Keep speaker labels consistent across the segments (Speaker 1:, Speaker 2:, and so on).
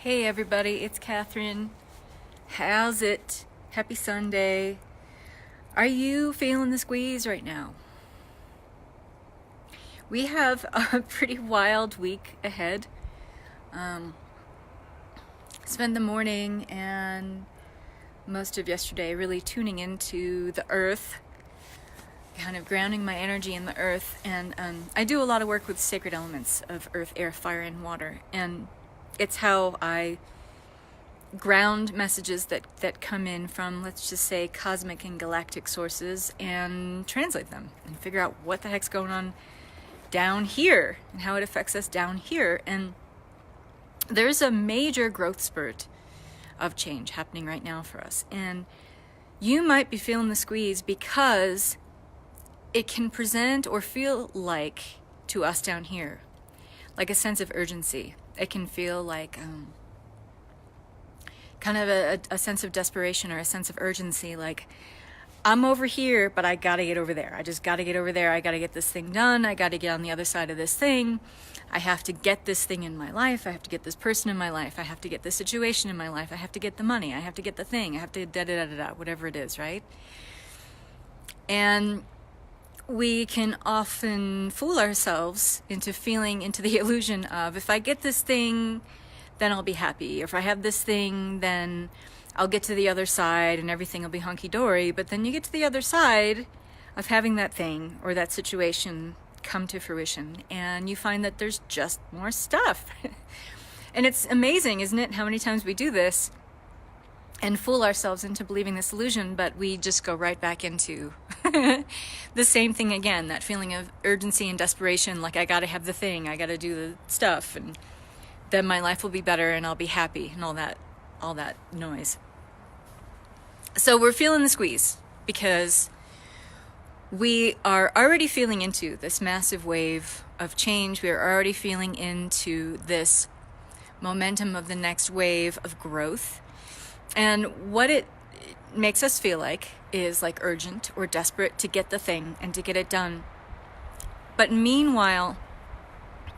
Speaker 1: Hey everybody, it's Catherine. How's it? Happy Sunday. Are you feeling the squeeze right now? We have a pretty wild week ahead. Spent the morning and most of yesterday really tuning into the earth, kind of grounding my energy in the earth. And I do a lot of work with sacred elements of earth, air, fire, and water. And it's how I ground messages that come in from, let's just say, cosmic and galactic sources and translate them and figure out what the heck's going on down here and how it affects us down here. And there's a major growth spurt of change happening right now for us. And you might be feeling the squeeze because it can present or feel like, to us down here, like a sense of urgency. It can feel like kind of a sense of desperation or a sense of urgency, like I'm over here, but I gotta get over there. I just gotta get over there. I gotta get this thing done. I gotta get on the other side of this thing. I have to get this thing in my life. I have to get this person in my life. I have to get this situation in my life. I have to get the money. I have to get the thing. I have to da-da-da-da-da, whatever it is, right? And we can often fool ourselves into feeling into the illusion of, if I get this thing, then I'll be happy. If I have this thing, then I'll get to the other side and everything will be hunky-dory. But then you get to the other side of having that thing or that situation come to fruition, and you find that there's just more stuff. And it's amazing, isn't it, how many times we do this and fool ourselves into believing this illusion, but we just go right back into the same thing again, that feeling of urgency and desperation, like I gotta have the thing, I gotta do the stuff, and then my life will be better and I'll be happy, and all that noise. So we're feeling the squeeze because we are already feeling into this massive wave of change. We are already feeling into this momentum of the next wave of growth. And what it makes us feel like is like urgent or desperate to get the thing and to get it done. But meanwhile,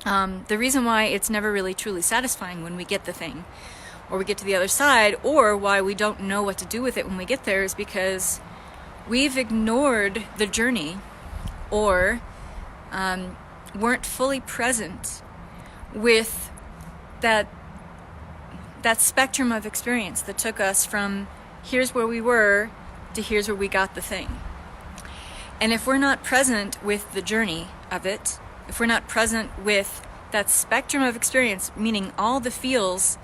Speaker 1: the reason why it's never really truly satisfying when we get the thing or we get to the other side, or why we don't know what to do with it when we get there, is because we've ignored the journey or weren't fully present with that spectrum of experience that took us from here's where we were to here's where we got the thing. And if we're not present with the journey of it, if we're not present with that spectrum of experience, meaning all the feels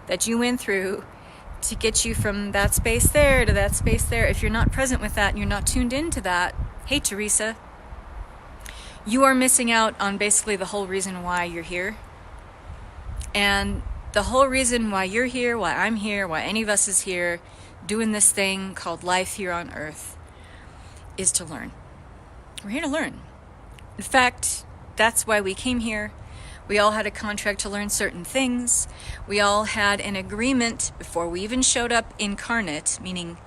Speaker 1: that you went through to get you from that space there to that space there, if you're not present with that and you're not tuned into that, hey Teresa, you are missing out on basically the whole reason why you're here. And the whole reason why you're here, why I'm here, why any of us is here doing this thing called life here on earth is to learn. We're here to learn. In fact, that's why we came here. We all had a contract to learn certain things. We all had an agreement before we even showed up incarnate, meaning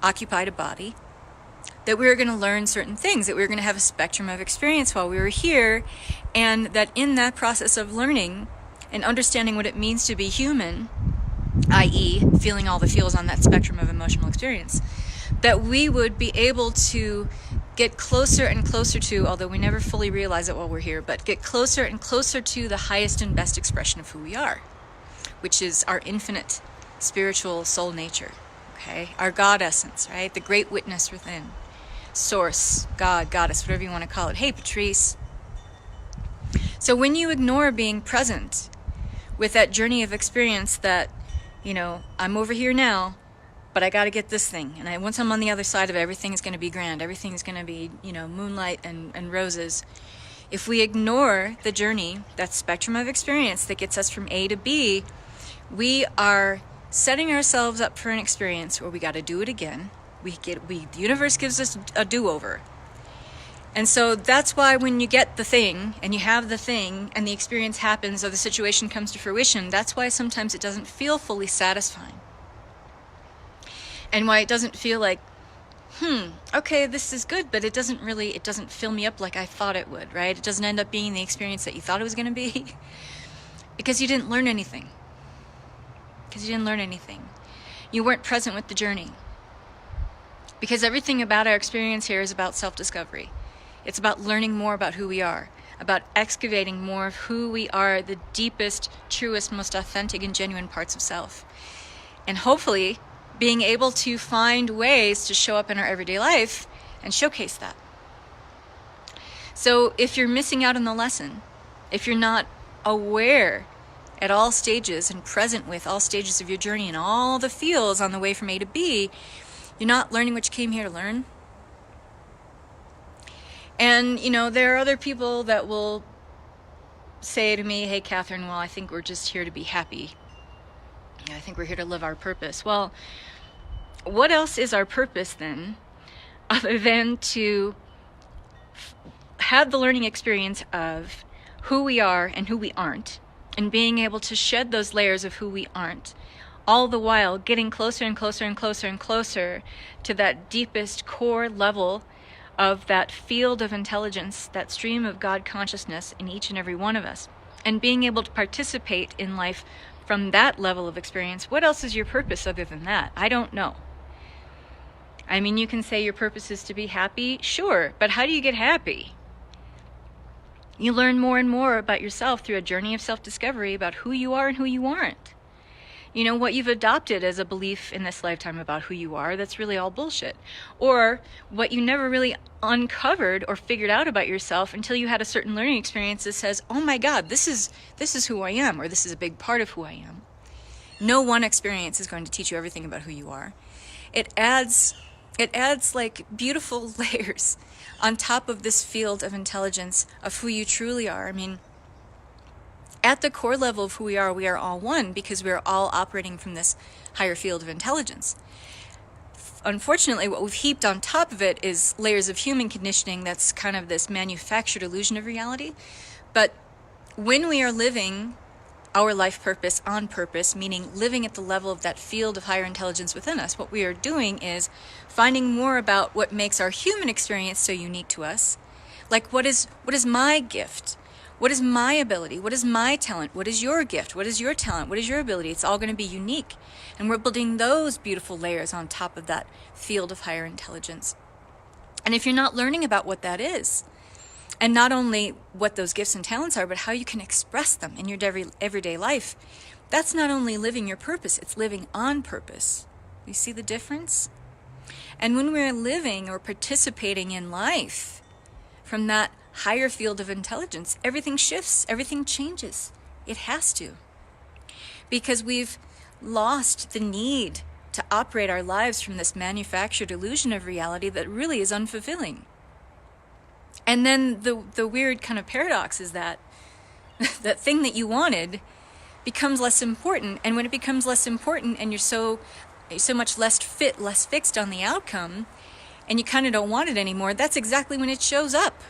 Speaker 1: occupied a body, that we were going to learn certain things, that we were going to have a spectrum of experience while we were here, and that in that process of learning and understanding what it means to be human, i.e. feeling all the feels on that spectrum of emotional experience, that we would be able to get closer and closer to, although we never fully realize it while we're here, but get closer and closer to the highest and best expression of who we are, which is our infinite spiritual soul nature, okay? Our God essence, right? The great witness within. Source, God, Goddess, whatever you want to call it. Hey, Patrice. So when you ignore being present with that journey of experience that, I'm over here now, but I got to get this thing. And once I'm on the other side of it, everything is going to be grand. Everything is going to be, moonlight and roses. If we ignore the journey, that spectrum of experience that gets us from A to B, we are setting ourselves up for an experience where we got to do it again. The universe gives us a do-over. And so that's why when you get the thing and you have the thing and the experience happens or the situation comes to fruition, that's why sometimes it doesn't feel fully satisfying. And why it doesn't feel like, okay, this is good, but it doesn't fill me up like I thought it would, right? It doesn't end up being the experience that you thought it was going to be because you didn't learn anything. because you didn't learn anything. You weren't present with the journey. Because everything about our experience here is about self-discovery. It's about learning more about who we are, about excavating more of who we are, the deepest, truest, most authentic and genuine parts of self. And hopefully being able to find ways to show up in our everyday life and showcase that. So if you're missing out on the lesson, if you're not aware at all stages and present with all stages of your journey and all the feels on the way from A to B, you're not learning what you came here to learn. And, there are other people that will say to me, hey, Catherine, well, I think we're just here to be happy. I think we're here to live our purpose. Well, what else is our purpose then, other than to have the learning experience of who we are and who we aren't, and being able to shed those layers of who we aren't, all the while getting closer and closer and closer and closer to that deepest core level of that field of intelligence, that stream of God consciousness in each and every one of us, and being able to participate in life from that level of experience. What else is your purpose other than that? I don't know. I mean, you can say your purpose is to be happy, sure, but how do you get happy? You learn more and more about yourself through a journey of self-discovery about who you are and who you aren't. What you've adopted as a belief in this lifetime about who you are, that's really all bullshit. Or what you never really uncovered or figured out about yourself until you had a certain learning experience that says, oh my God, this is who I am, or this is a big part of who I am. No one experience is going to teach you everything about who you are. It adds like beautiful layers on top of this field of intelligence of who you truly are. I mean, at the core level of who we are all one, because we're all operating from this higher field of intelligence. Unfortunately, what we've heaped on top of it is layers of human conditioning that's kind of this manufactured illusion of reality. But when we are living our life purpose on purpose, meaning living at the level of that field of higher intelligence within us, what we are doing is finding more about what makes our human experience so unique to us. Like, what is my gift? What is my ability? What is my talent? What is your gift? What is your talent? What is your ability? It's all going to be unique. And we're building those beautiful layers on top of that field of higher intelligence. And if you're not learning about what that is, and not only what those gifts and talents are, but how you can express them in your everyday life, that's not only living your purpose, it's living on purpose. You see the difference? And when we're living or participating in life from that higher field of intelligence, everything shifts, everything changes. It has to. Because we've lost the need to operate our lives from this manufactured illusion of reality that really is unfulfilling. And then the weird kind of paradox is that that thing that you wanted becomes less important. And when it becomes less important and you're so much less fixed on the outcome, and you kind of don't want it anymore, that's exactly when it shows up.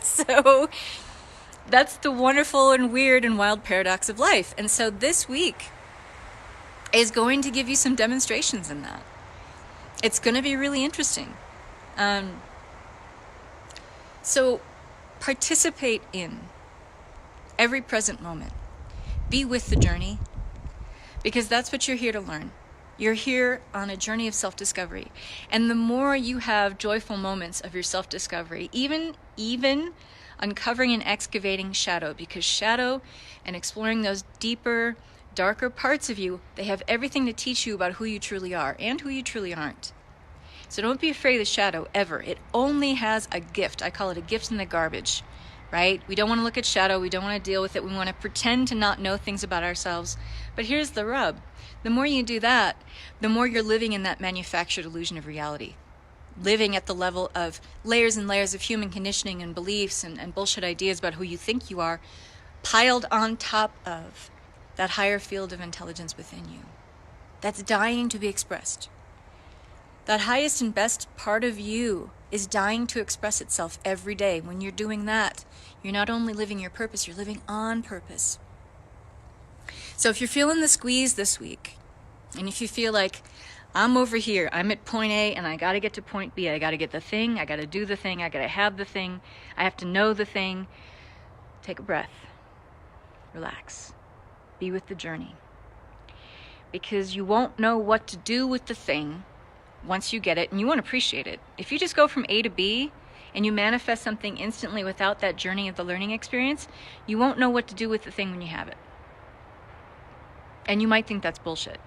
Speaker 1: So that's the wonderful and weird and wild paradox of life. And so this week is going to give you some demonstrations in that. It's going to be really interesting. So participate in every present moment. Be with the journey, because that's what you're here to learn. You're here on a journey of self-discovery. And the more you have joyful moments of your self-discovery, even uncovering and excavating shadow, because shadow and exploring those deeper, darker parts of you, they have everything to teach you about who you truly are and who you truly aren't. So don't be afraid of the shadow ever. It only has a gift. I call it a gift in the garbage, right? We don't want to look at shadow. We don't want to deal with it. We want to pretend to not know things about ourselves. But here's the rub. The more you do that, the more you're living in that manufactured illusion of reality. Living at the level of layers and layers of human conditioning and beliefs and bullshit ideas about who you think you are, piled on top of that higher field of intelligence within you. That's dying to be expressed. That highest and best part of you is dying to express itself every day. When you're doing that, you're not only living your purpose, you're living on purpose. So if you're feeling the squeeze this week, and if you feel like, I'm over here, I'm at point A, and I got to get to point B, I got to get the thing, I got to do the thing, I got to have the thing, I have to know the thing, take a breath, relax, be with the journey. because you won't know what to do with the thing once you get it, and you won't appreciate it. If you just go from A to B and you manifest something instantly without that journey of the learning experience, you won't know what to do with the thing when you have it. And you might think that's bullshit.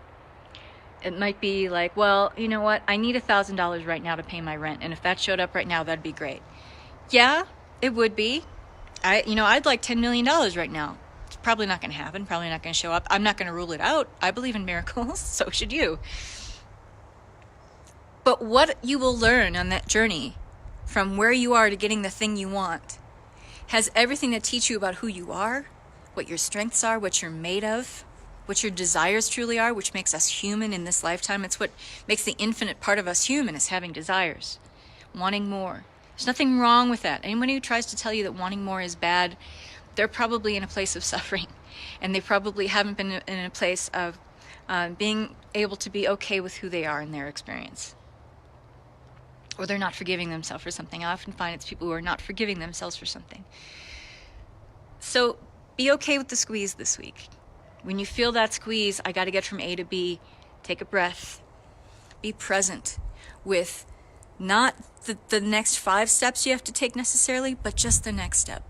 Speaker 1: It might be like, well, you know what? I need $1,000 right now to pay my rent. And if that showed up right now, that'd be great. Yeah, it would be. I'd like $10 million right now. It's probably not going to happen. Probably not going to show up. I'm not going to rule it out. I believe in miracles. So should you. But what you will learn on that journey from where you are to getting the thing you want has everything to teach you about who you are, what your strengths are, what you're made of, what your desires truly are, which makes us human in this lifetime. It's what makes the infinite part of us human, is having desires, wanting more. There's nothing wrong with that. Anyone who tries to tell you that wanting more is bad, they're probably in a place of suffering, and they probably haven't been in a place of being able to be okay with who they are in their experience. Or they're not forgiving themselves for something. I often find it's people who are not forgiving themselves for something. So be okay with the squeeze this week. When you feel that squeeze, I got to get from A to B, take a breath. Be present with not the next 5 steps you have to take necessarily, but just the next step.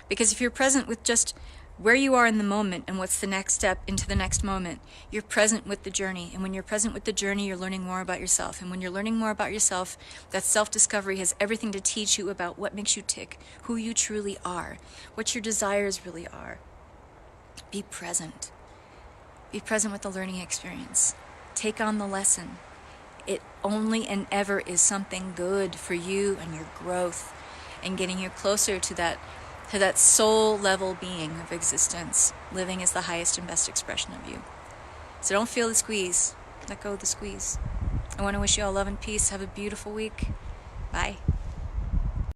Speaker 1: Because if you're present with just where you are in the moment and what's the next step into the next moment, you're present with the journey. And when you're present with the journey, you're learning more about yourself. And when you're learning more about yourself, that self-discovery has everything to teach you about what makes you tick, who you truly are, what your desires really are. Be present. Be present with the learning experience. Take on the lesson. It only and ever is something good for you and your growth and getting you closer to that soul level being of existence, living as the highest and best expression of you. So don't feel the squeeze. Let go of the squeeze. I want to wish you all love and peace. Have a beautiful week. Bye.